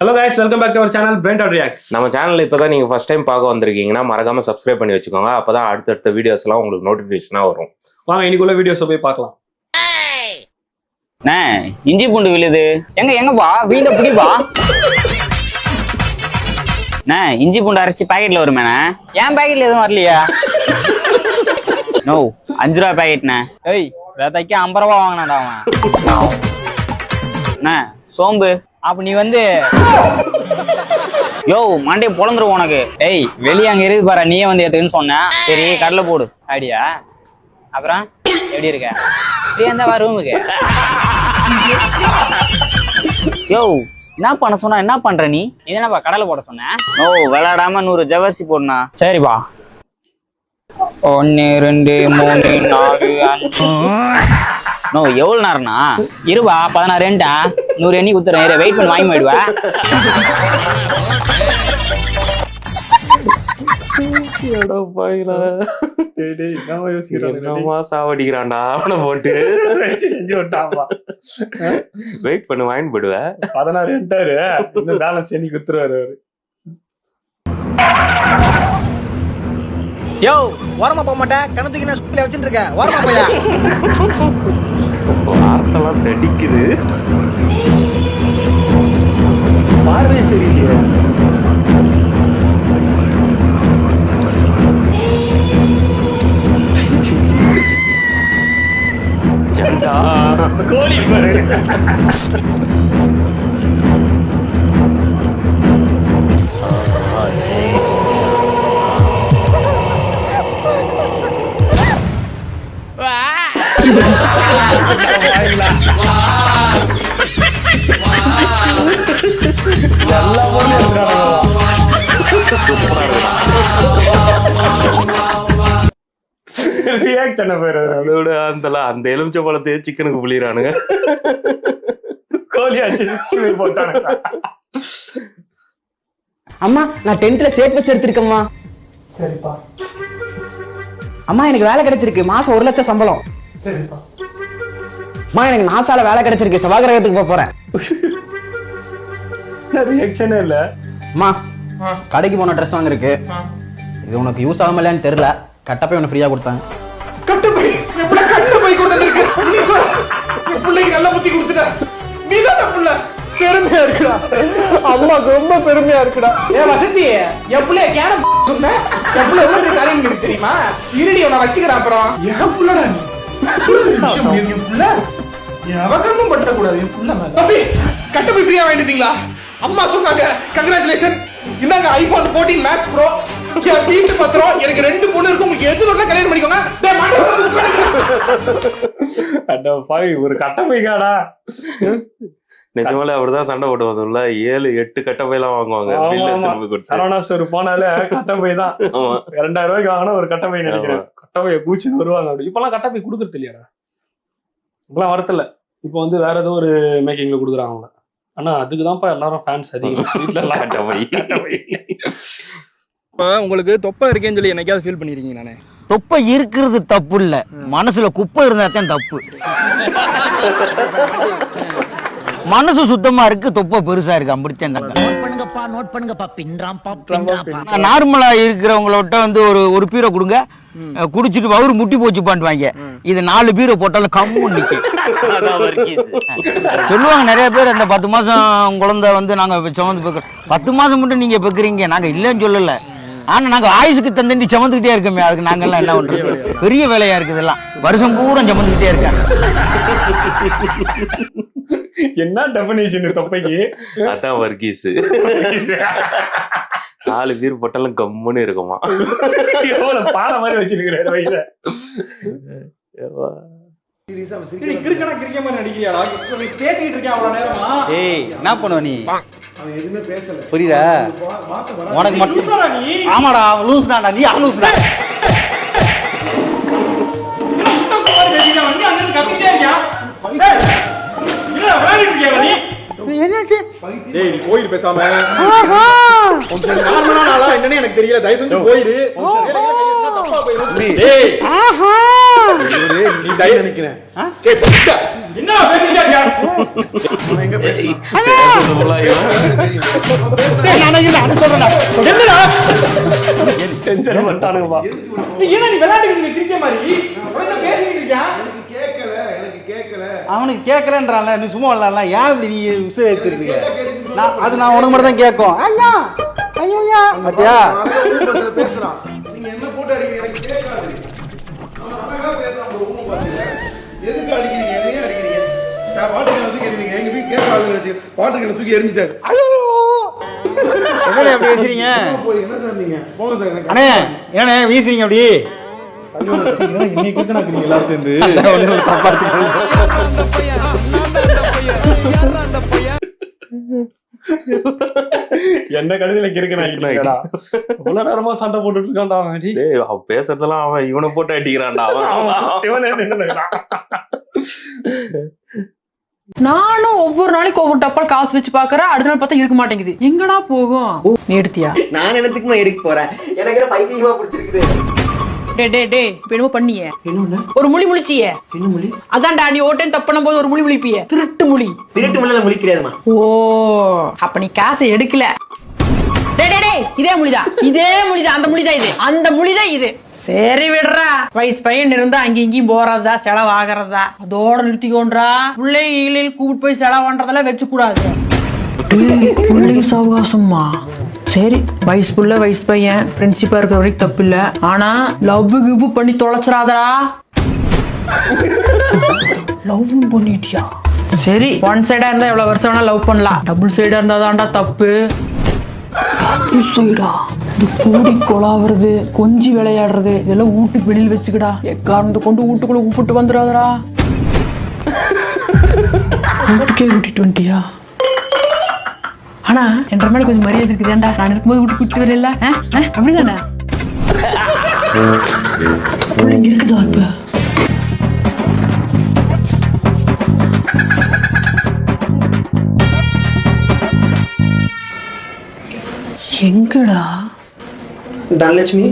Hello guys, welcome back to our channel Brent Reacts. நம்ம சேனல்ல இப்பதான் நீங்க ஃபர்ஸ்ட் டைம் பார்க்க வந்திருக்கீங்கன்னா மறக்காம சப்ஸ்கிரைப் பண்ணி வச்சுக்கோங்க. அப்பதான் அடுத்தடுத்த வீடியோஸ் எல்லாம் உங்களுக்கு நோட்டிபிகேஷனா வரும். வாங்க இன்னைக்குள்ள வீடியோஸ் போய் பார்க்கலாம். இஞ்சி பூண்டு விழுது எங்கப்பா வீட பிடிப்பா இஞ்சி பூண்டு அரைச்சி பாக்கெட்ல வருமேண்ணே ஏன் பாக்கெட்ல எதுவும் வரலையா? நோ 5 ரூபா பாக்கெட்ண்ணே. ஏய் வேதைக்கு 50 ரூபா வாங்கினாடா அவன். சோம்பு அப்ப நீ வந்து யோ மண்டே பொழந்துரும் உனக்கு. ஏய் வெளியே அங்க இருக்குது பாரு, நீயே வந்து ஏத்துக்குன்னு சொன்ன. சரி கடலை போடு ஐடியா. அப்புறம் எப்படி இருக்க? இப்படியே இருந்தா ரூமுக்கு. யோ என்ன பண்ண சொன்னா என்ன பண்ற நீ? என்னப்பா கடலை போட சொன்ன? ஓ விளையாடாம 100 ஜவர்சி போடனா? சரிப்பா. 1 2 3 4 5 நோ எவ்வளவு நேரம்னா? இருபா 16 100 எண்ணி குத்துறேன். வெயிட் பண்ணி வாங்கி போயிடுவா. சாவடிக்கிறான்டா அவனை போட்டு செஞ்சு விட்டாப்பா. வெயிட் பண்ணி வாங்கி போயிடுவேன். 16 எட்டாரு இன்னும் பேலன்ஸ் எண்ணி குத்துருவாரு அவரு. யோ ஓரமா போக மாட்டேன், கணத்துக்கு நான் ஸ்கூல்ல வச்சுட்டு இருக்கேன். ஓரமா போயா. வார்த்தைலாம் தடிக்குது. பார்வை சரியில்லையே. கோழி பாரு. அதோட அந்த எலுமிச்சை பழத்தையே சிக்கனுக்கு புளிறானுங்க. கோழி அடிச்சு போட்டானுங்க. அம்மா நான் 10th ஸ்டேட் ஃபர்ஸ்ட் எடுத்திருக்கேம்மா. சரிப்பா. அம்மா எனக்கு வேலை கிடைச்சிருக்கு, மாசம் 1 லட்சம் சம்பளம். சரிப்பா. அம்மா எனக்கு நாசால வேலை கிடைச்சிருக்கு, செவ்வாய்க்கிரகத்துக்கு போறேன். ரியாக்ஷனே இல்ல. அம்மா கடைக்கு போன ட்ரெஸ் வாங்கிருக்கு, இது உனக்கு யூஸ் ஆகலையான்னு தெரியல, கட்டப்பை உனக்கு ஃப்ரீயா கொடுத்தாங்க. கட்டப்பை எப்பல கட்டப்பை கொண்டு வந்திருக்கு. நீ சொல்ல என் பிள்ளைக்கு நல்ல புத்தி கொடுத்துட்ட. நீதான் புள்ள. பெருமையா இருக்குடா. அம்மாக்கு ரொம்ப பெருமையா இருக்குடா. ஏ வசந்தி என் பிள்ளைய கேன சொன்ன. என் பிள்ளை எவ்வளவு தலைன்னு எனக்கு தெரியுமா? இருடி உன்னை வச்சுக்கிறேன். அப்புறம் என் புள்ளடா நீ. என் புள்ள அவகமும் பற்ற கூடாது. என் புள்ள தம்பி கட்டப்பை ஃப்ரீயா வாங்கிட்டீங்களா? அம்மா சொன்னாங்க கங்க்ராச்சுலேஷன். இந்தாங்க ஐபோன் 14 மேக்ஸ் ப்ரோ. என் வீட்டு பத்திரம். எனக்கு 2 பொண்ணு இருக்கு. உங்களுக்கு எது வேணா கல்யாணம் பண்ணிக்கோங்க. டேய் அட பாவி ஒரு கட்டமைக்காடா. நிஜமாலே அப்படிதான் சண்டை போட்டு வந்தோம்ல. 7 8 கட்டப்பையெல்லாம் வாங்குவாங்க. சரவணா ஸ்டோர் போனாலே கட்டப்பை தான். 2000 ரூபாய்க்கு வாங்கினா ஒரு கட்டப்பை நினைக்கிறேன். கட்டப்பையை கூச்சின்னு வருவாங்க. அப்படி இப்பெல்லாம் கட்டப்பை கொடுக்கறது இல்லையாடா. இப்பெல்லாம் வரத்தில்ல. இப்போ வந்து வேற ஏதோ ஒரு மேக்கிங்ல கொடுக்குறாங்க. ஆனா அதுக்குதான்ப்பா எல்லாரும் ஃபேன்ஸ் அதிகம். வீட்டுல கட்டப்பை. உங்களுக்கு தொப்பை இருக்கேன்னு சொல்லி என்னைக்காவது ஃபீல் பண்ணிருக்கீங்க? நானே தொப்பை இருக்கிறது தப்பு இல்ல, மனசுல குப்பை இருந்தா தான் தப்பு. மனசு சுத்தமா இருக்கு, தொப்பை பெருசா இருக்கு, அப்படித்தான். நோட் பண்ணுங்கப்பா. நார்மலா இருக்கிறவங்களோட்ட வந்து ஒரு பீரை கொடுங்க, குடிச்சிட்டு வவுறு முட்டி போச்சு பண்ணுவாங்க. இது 4 பீரை போட்டாலும் கம்மு நிக்க சொல்லுவாங்க நிறைய பேர். அந்த 10 மாசம் குழந்தை வந்து நாங்க சுமந்து 10 மாசம் மட்டும் நீங்க பெக்குறீங்க, நாங்க இல்லைன்னு சொல்லல. ஆனா நாங்க ஆயுசுக்கு தந்தி சுமந்துக்கிட்டே இருக்கோமே, அதுக்கு நாங்கெல்லாம் என்ன பண்றது? பெரிய வேலையா இருக்குது எல்லாம். வருஷம் பூரா சுமந்துக்கிட்டே இருக்காங்க. என்ன டெஃபினிஷன் தொப்பைக்கு? அதான் வர்கீஸ். 4 பேர் போட்டாலும் கம்முன்னு இருக்குமா. எவ்வளவு பாட மாதிரி வச்சிருக்கிறாரு வயிறு. நீ கிறுக்கனா கிறுக்க மாதிரி நடிக்கிறியாடா? நீ பேசிட்டு இருக்கியா அவ்வளவு நேரமா? ஏய் என்ன பண்ணுவ நீ? அவன் எதுவுமே பேசல. புரியுதா? உனக்கு மட்டும் லூசாடா நீ. ஆமாடா லூஸ் தான்டா. நீ லூஸ்டா. கத்திட்டே இருக்கியா? இல்ல விளையாடிட்டு இருக்கியா நீ? என்னாச்சு? டேய் நீ போயிரு பேசாம. கொஞ்சம் நார்மலான ஆளா என்னன்னு எனக்கு தெரியல. தயவு செஞ்சு போயிரு. தப்பா போயிரு. டேய் ஆஹா நீ டை நினைக்கிறேன். டேய் என்ன பேசிட்டே இருக்கியா? அவன் எங்க பேசுறான்? என்னடா? டென்ஷன் பண்ணிட்டானுங்கப்பா. என்ன நீ விளையாட்டுக்கு கிரிக்கெட் மாதிரி அவன் பேசிட்டு இருக்கியா? அவனுக்கு கேட்கறேன்றான்ல நீ சும்மா இல்ல ஏன் இப்படி நீ உசு ஏத்துறீங்க அது நான் உனக்கு மட்டும் தான் கேட்கும் ஐயா ஐயோயா பாத்தியா பேசுறான். நீங்க என்ன போட்டு அடிக்கிறீங்க எனக்கு கேட்காது. அவன் அழகா பேசுறான் bro. ஊம பாத்தீங்க. எதுக்கு அடிக்கிறீங்க? என்னைய அடிக்கிறீங்க? நான் பாட்டுக்கு தூக்கி எறிவீங்க. எங்க வீட்டு கேட்க ஆளு நினைச்சு பாட்டுக்கு தூக்கி எறிஞ்சிட்டாரு. ஐயோ என்ன அப்படி பேசுறீங்க போய் என்ன சார் நீங்க? போங்க சார் எனக்கு. அண்ணே ஏனே வீசுறீங்க அப்படி ஐயோ இன்னைக்கு கிட்டனாக்குறீங்க எல்லாரும் சேர்ந்து. என்ன கடைசியில கிறுக்கனாக்கிட்டா இவ்வளவு நேரமா சண்டை போட்டுட்டு இருக்கான்டா அவன். டேய், அவன் பேசுறதெல்லாம் அவன் இவனை போட்டு அடிக்கிறான்டா அவன். சிவனே நின்னுக்கிறான். நானும் ஒவ்வொரு நாளைக்கு ஒவ்வொரு டப்பால் காசு வச்சு பாக்குறேன். அடுத்த நாள் பார்த்தா இருக்க மாட்டேங்குது. எங்கடா போகும்? நீ எடுத்தியா? நான் என்னத்துக்குமா எடுக்க போறேன் எனக்கு பைத்தியமா பிடிச்சிருக்குது. டே இப்ப என்னமோ பண்ணியே? ஒரு முழி முழிச்சியே. என்ன மொழி? அதான்டா நீ ஓட்டையும் தப்பு பண்ணும் போது ஒரு முழி முழிப்பிய. திருட்டு முழி. திருட்டு மொழியில மொழி கிடையாதுமா. ஓ அப்ப நீ காசை எடுக்கல. டே இதே மொழிதான் அந்த மொழிதான் இது. அந்த மொழிதான் இது. சரி விடுறா. வயசு பையன் இருந்தா அங்க இங்கேயும் போறதா செலவு ஆகிறதா அதோட நிறுத்திக்கோன்றா. பிள்ளைகளில் கூப்பிட்டு போய் செலவு பண்றதெல்லாம் வச்சு கூடாது. பிள்ளை சவகாசம்மா சரி. வயசு புள்ள வயசு பையன் ஃப்ரெண்ட்ஷிப்பா இருக்கிற வரைக்கும் தப்பு இல்ல. ஆனா லவ் கிவ் பண்ணி தொலைச்சிடாதடா. லவ் பண்ணிட்டியா? சரி ஒன் சைடா இருந்தா எவ்வளவு வருஷம் வேணா லவ் பண்ணலாம். டபுள் சைடா இருந்தா தான்டா தப்பு. சைடா இந்த கூடி கொலாவது கொஞ்சி விளையாடுறது இதெல்லாம் வீட்டுக்கு வெளியில் வச்சுக்கடா. எக்காரணத்தை கொண்டு வீட்டுக்குள்ள கூப்பிட்டு வந்துடாதடா. வீட்டுக்கே கூட்டிட்டு வந்துட்டியா? ஆனா என்ற மேல கொஞ்சம் மரியாதை இருக்குதாண்டா. நான் இருக்கும்போது வீட்டுக்கு கூட்டிட்டு வரல அப்படிதானே? இருக்குதா இப்ப? எங்கடா தனலட்சுமி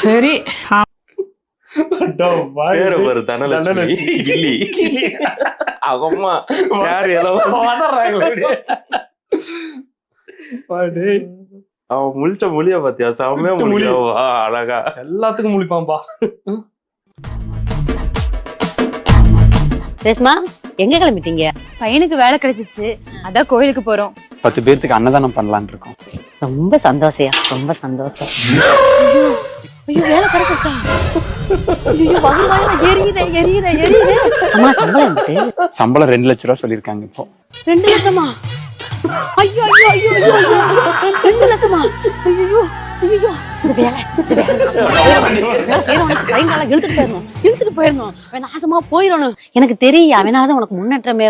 சரி. பேரு பாரு, தனலட்சுமி கில்லி. அவம்மா சார் அவன் முழிச்ச மொழிய பாத்தியா? செம்மையா மொழியாவா அழகா எல்லாத்துக்கும் முழிப்பான்பா. ரேஸ்மா எங்க கிளம்பிட்டீங்க? பையனுக்கு வேலை கிடைச்சிச்சு, அதான் கோயிலுக்கு போறோம். 10 பேருக்கு அன்னதானம் பண்ணலான்னு இருக்கோம். ரொம்ப சந்தோஷம், ரொம்ப சந்தோஷம். ஐயோ வேலை கிடைச்சிச்சா? ஐயோ வகுவாயில எரியுதே. அம்மா சம்பளம் வந்துட்டு? சம்பளம் 2 லட்சம் ரூபாய் சொல்லிருக்காங்க இப்போ. 2 லட்சமா? ஐயோ 2 லட்சமா? ஐயோ இந்த வேலை இழுத்துட்டு போயிடணும். நாசமா போயிடணும். எனக்கு தெரியும் அவனாதான் உனக்கு முன்னேற்றமே.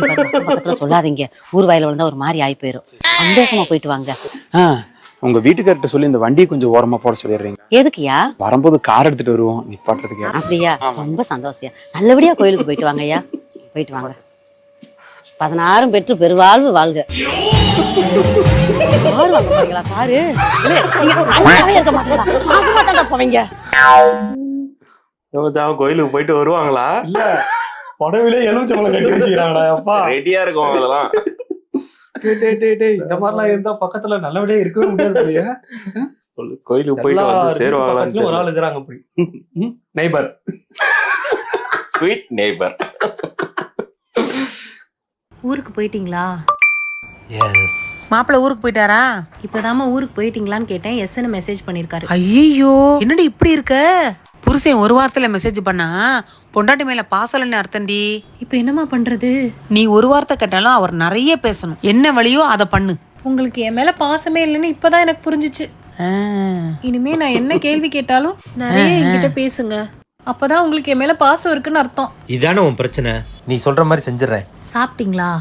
பக்கத்துல சொல்லாதீங்க, ஊர் வாயில விழுந்தா ஒரு மாதிரி ஆகி போயிடும். சந்தோஷமா போயிட்டு வாங்க. உங்க வீட்டுக்கார்ட்ட சொல்லி இந்த வண்டியை கொஞ்சம் ஓரமா போட சொல்லிடுறீங்க. எதுக்குயா? வரும்போது கார் எடுத்துட்டு வருவோம் நிப்பாட்டுறதுக்கு. அப்படியா? ரொம்ப சந்தோஷம். நல்லபடியா கோயிலுக்கு போயிட்டு வாங்க ஐயா. போயிட்டு வாங்க. 16 பெற்று பெருவாழ்வு வாழ்க. பாரு இருக்க மாட்டேங்க போவீங்க. கோயிலுக்கு போயிட்டு வருவாங்களா? இல்ல புடவிலே எலுமிச்சம்பழம் கட்டி வச்சுக்கிறாங்கடா. அப்பா ரெடியா இருக்கும் அதெல்லாம். இந்த மாதிரிலாம் இருந்தா பக்கத்துல நல்லபடியா இருக்கவே முடியாது. கோயிலுக்கு போயிட்டு வந்து சேருவாங்களா? ஒரு ஆள் இருக்கிறாங்க அப்படி. Neighbour, sweet neighbour. ஊருக்கு போயிட்டீங்களா? எஸ். மாப்பிள்ள ஊருக்கு போயிட்டாரா? இப்பதாம ஊருக்கு போயிட்டீங்களான்னு கேட்டேன். எஸ்ன்னு மெசேஜ் பண்ணிருக்காரு. ஐயோ என்னடி இப்படி இருக்க? புருஷன் ஒரு வாரத்துல மெசேஜ் பண்ணா பொண்டாட்டி மேல பாசலன்னு அர்த்தண்டி. இப்ப என்னமா பண்றது? நீ ஒரு வார்த்தை கேட்டாலும் அவர் நிறைய பேசணும். என்ன வழியோ அதை பண்ணு. உங்களுக்கு என் மேல பாசமே இல்லைன்னு இப்பதான் எனக்கு புரிஞ்சிச்சு. இனிமே நான் என்ன கேள்வி கேட்டாலும் நிறைய என்கிட்ட பேசுங்க. அப்பதான் உங்களுக்கு என் மேல பாசம் இருக்குன்னு அர்த்தம். இதானே உன் பிரச்சனை. நீ சொல்ற மாதிரி செஞ்சிடறேன். சாப்பிட்டீங்களா?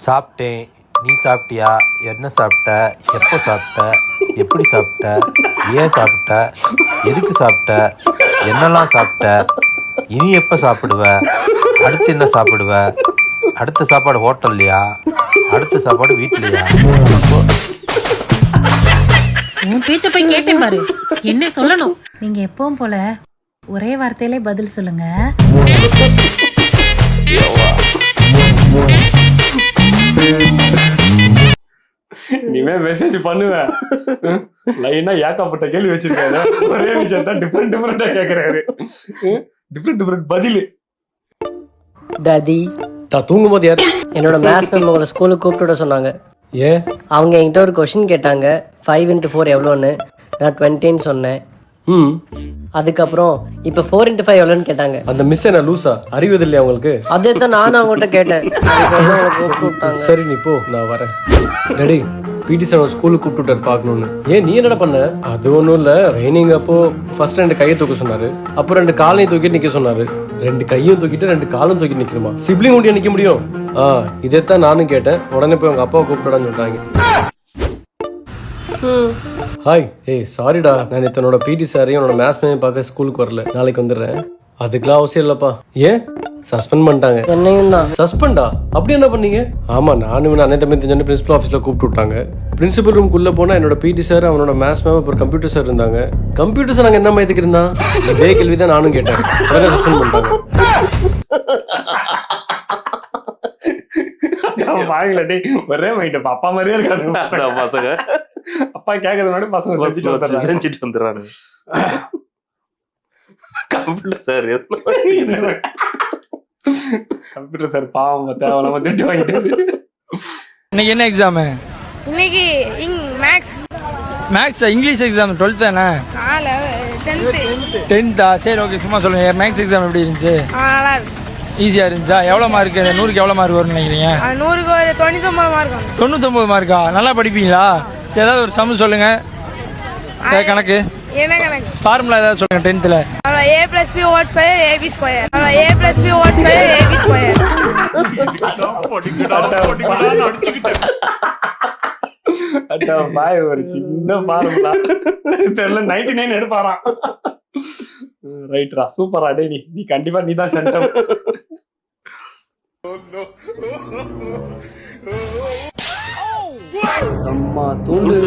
சாப்பிட்டேன். நீ சாப்பிட்டியா? என்ன சாப்பிட்ட? எப்போ சாப்பிட்ட? எப்படி சாப்பிட்ட? ஏன் சாப்பிட்ட? எதுக்கு சாப்பிட்ட? என்னெல்லாம் சாப்பிட்ட? இனி எப்போ சாப்பிடுவ? அடுத்து என்ன சாப்பிடுவ? அடுத்த சாப்பாடு ஹோட்டல்லையா? அடுத்த சாப்பாடு வீட்லையா? உன் பேச்ச போய் கேட்டேன் பாரு. என்ன சொல்லணும்? நீங்க எப்பவும் போல ஒரே வார்த்தையிலே பதில் சொல்லுங்க. இனிமே மெசேஜ் பண்ணுவேன். லைனா ஏகப்பட்ட கேள்வி வச்சிருக்காரு. ஒரே விஷயம் தான் டிஃபரெண்டா கேக்குறாரு. டிஃபரெண்ட் பதில். டாடி தூங்கும் போது யார்? என்னோட மேத்ஸ் மேம் உங்களை ஸ்கூலுக்கு கூப்பிட்டு விட சொன்னாங்க. ஏன்? அவங்க என்கிட்ட ஒரு கொஸ்டின் கேட்டாங்க. 5 × 4 எவ்வளோன்னு. நான் 20ன்னு சொன்னேன். அதுக்கப்புறம் இப்போ 4 × 5 எவ்வளோன்னு கேட்டாங்க. அந்த மிஸ் என்ன லூசா? அறிவது இல்லையா உங்களுக்கு? அதே தான் நானும் அவங்ககிட்ட கேட்டேன். கூப்பிட்டாங்க. சரி நீ போ, நான் வரேன். டேடி பிடி சார் ஸ்கூலுக்கு கூப்பிட்டுட்டாரு பார்க்கணும்னு. ஏன் நீ என்னடா பண்ண? அது ஒன்றும் இல்லை, ரைனிங் அப்போ ஃபர்ஸ்ட் 2 கையை தூக்க சொன்னாரு, அப்புறம் 2 காலையும் தூக்கிட்டு நிற்க சொன்னாரு. 2 கையும் தூக்கிட்டு 2 காலும் தூக்கி நிற்கணுமா? சிப்ளிங் முடிய நிற்க முடியும்? இதைத்தான் நானும் கேட்டேன். உடனே போய் உங்க அப்பாவை கூப்பிட்டான்னு சொல்றாங்க. ஹாய். சாரிடா, நான் என்னோட பிடி சாரையும் என்னோட மேத்ஸ் மேமையும் பார்க்க ஸ்கூலுக்கு வரல. நாளைக்கு வந்துடுறேன். அதுக்கெல்லாம் அவசியம் இல்லப்பா. ஏன்? சஸ்பெண்ட் பண்ணிட்டாங்க. என்னையும் தான். சஸ்பெண்டா? அப்படி என்ன பண்ணீங்க? ஆமா, நானும் அண்ணன் தம்பி தெரிஞ்சு பிரின்சிபல் ஆஃபீஸ்ல கூப்பிட்டு விட்டாங்க. பிரின்சிபல் ரூம்குள்ள போனா என்னோட பிடி சார், அவனோட மேத்ஸ் மேம், அப்புறம் கம்ப்யூட்டர் சார் இருந்தாங்க. கம்ப்யூட்டர் சார் நாங்க என்ன எதுக்கு இருந்தான்? இதே கேள்விதான் நானும் கேட்டேன். உடனே சஸ்பெண்ட் பண்ணிட்டாங்க. ஒரே மைண்ட் அப்பா மாதிரியே இருக்காங்க பசங்க. அப்பா கேக்குறதுனால பசங்க செஞ்சுட்டு வந்துடுறாங்க. கம்ப்யூட்டர் சார் பாவம் தேவையில்லாம திட்டு வாங்கிட்டு. இன்னைக்கு என்ன எக்ஸாமு? இன்னைக்கு மேக்ஸ் இங்கிலீஷ் எக்ஸாம் 12th தானே? 10th. சரி ஓகே, சும்மா சொல்லுங்க. மேக்ஸ் எக்ஸாம் எப்படி இருந்துச்சு? நல்லா இருக்கு. ஈஸியா இருந்துச்சா? எவ்வளவு மார்க்? 100க்கு எவ்வளவு மார்க் வரும்னு நினைக்கிறீங்க? 100க்கு ஒரு 99 மார்க். 99 மார்க்கா? நல்லா படிப்பீங்களா? சரி, ஏதாவது ஒரு சம் சொல்லுங்க. கணக்கு என்ன கணக்கு? ஃபார்முலா ஏதாவது சொல்லுங்க 10th. a + b ² ab². a + b ² ab². ஒரு சின்ன ஃபார்முலா தெரியல. 99 எடுப்பாராம். ரைட்ரா, சூப்பரா. டே நீ கண்டிப்பா நீ தான் சென்டம். அம்மா தூண்டு.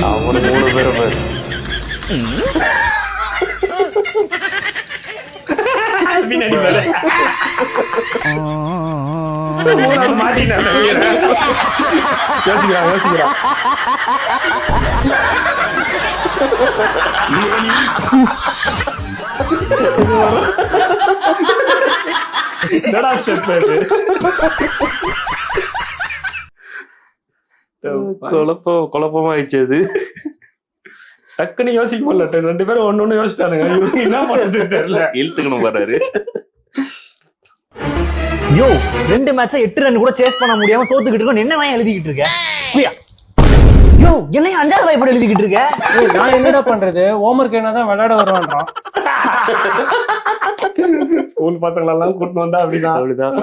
அவரு 3 பேரும் பேர். யோசிக்கிறா. என்னடா ஸ்டெப் இது? குழப்பமாயிடுச்சு அது. டக்குன்னு யோசிக்க முடியல. 2 பேரும் ஒண்ணு யோசிச்சானுங்க. என்ன பண்றது தெரியல. இழுத்துக்கணும் வர்றாரு. யோ 2 மேட்சை 8 ரன் கூட சேஸ் பண்ண முடியாம தோத்துக்கிட்டு இருக்கோம். என்ன எழுதிக்கிட்டு இருக்க? யோ என்னைய 5வது வாய்ப்பு எழுதிக்கிட்டு இருக்க? நான் என்னடா பண்றது? ஹோம்வொர்க் என்னதான் விளையாட வருவான்றான். ஸ்கூல் பசங்கள எல்லாம் கூட்டிட்டு வந்தா அப்படிதான்.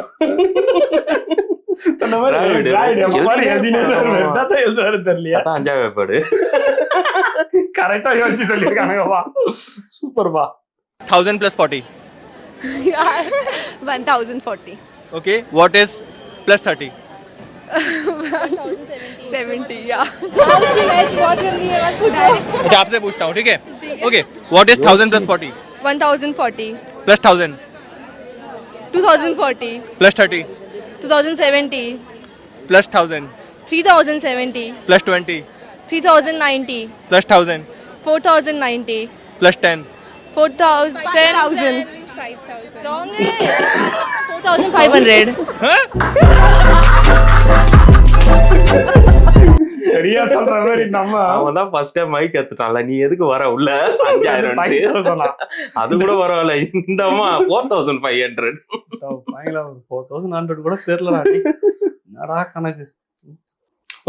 கரெக்டா யோசிச்சு சொல்லிருக்காங்கப்பா. சூப்பர்பா. 1000 + 40. 1040. Okay, what is +30? 70. या अच्छा, आपसे पूछता हूँ, ठीक है? Okay, what is 1000 + 40? 1040. + 1000. 2040. + 30. 2070. + 1000. 3070. + 20. 3090. + 1000. 4090. + 10. 4000. Wrong है. 4500. சரியா சொல்ற மாதிரி நம்ம அவன் தான் ஃபர்ஸ்ட் டைம் மைக் எடுத்துட்டான்ல. நீ எதுக்கு வர உள்ள 5000 அது கூட பரவாயில்ல. இந்த அம்மா 4500. 4100 கூட தெரியல. என்னடா கணக்கு.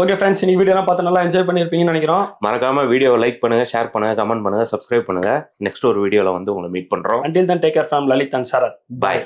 ஓகே ஃப்ரெண்ட்ஸ், இன்னைக்கு வீடியோ எல்லாம் பார்த்து நல்லா என்ஜாய் பண்ணிருப்பீங்கன்னு நினைக்கிறோம். மறக்காம வீடியோவை லைக் பண்ணுங்க, ஷேர் பண்ணுங்க, கமெண்ட் பண்ணுங்க, சப்ஸ்கிரைப் பண்ணுங்க. நெக்ஸ்ட் ஒரு வீடியோல வந்து உங்களை மீட் பண்றோம். Until then, take care from Lalit and Sarath. Bye.